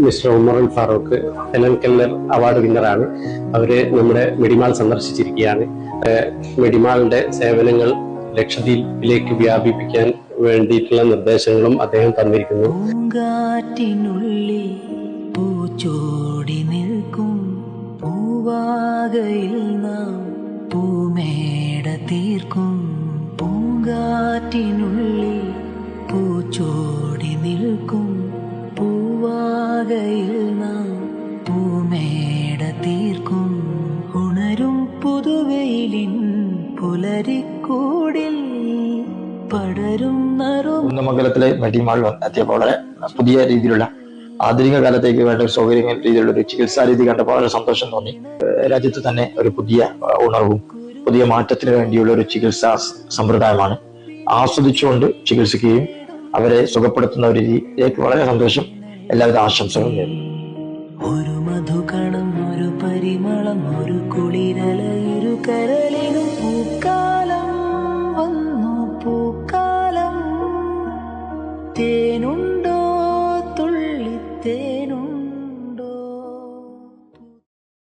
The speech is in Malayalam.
മിസ്റ്റർ ഉമർ അൽ ഫാറൂഖ് ഹെലൻ കെല്ലർ അവാർഡ് വിന്നറാണ്. അവര് നമ്മുടെ മെഡിമാൾ സന്ദർശിച്ചിരിക്കുകയാണ്. മെഡിമാളിന്റെ സേവനങ്ങൾ ലക്ഷദ്വീപിലേക്ക് വ്യാപിപ്പിക്കാൻ വേണ്ടിയിട്ടുള്ള നിർദ്ദേശങ്ങളും അദ്ദേഹം തന്നിരിക്കുന്നു. പൂങ്കാറ്റിനുള്ളിൽ പൂച്ചോടി നിൽക്കും പൂവാകയിൽ നാം പൂമേട തീർക്കും. പൂങ്കാറ്റിനുള്ളിൽ പൂച്ചോടി നിൽക്കും പൂവാകയിൽ നാം പൂമേട തീർക്കും. ഉണരും പുതുവെയിലിൻ പുലരിക്കൂടിൽ പടരും കുന്നമംഗലത്തിലെ മെഡിമാൾ എത്തിയപ്പോൾ വളരെ പുതിയ രീതിയിലുള്ള ആധുനിക കാലത്തേക്ക് വേണ്ട സൗകര്യങ്ങൾ രീതിയിലുള്ള ഒരു ചികിത്സാ രീതി കണ്ടപ്പോൾ വളരെ സന്തോഷം തോന്നി. രാജ്യത്ത് തന്നെ ഒരു പുതിയ ഉണർവും പുതിയ മാറ്റത്തിന് വേണ്ടിയുള്ള ഒരു ചികിത്സാ സമ്പ്രദായമാണ്. ആസ്വദിച്ചുകൊണ്ട് ചികിത്സിക്കുകയും അവരെ സുഖപ്പെടുത്തുന്ന ഒരു രീതിയിലേക്ക് വളരെ സന്തോഷം. എല്ലാവിധ ആശംസകളും നേരുന്നു. ഒരു മധുകണം, ഒരു പരിമളം, ഒരു കുളിരല, ഇരു കരളിനും പൂക്കാലം വന്നു പൂക്കാലം.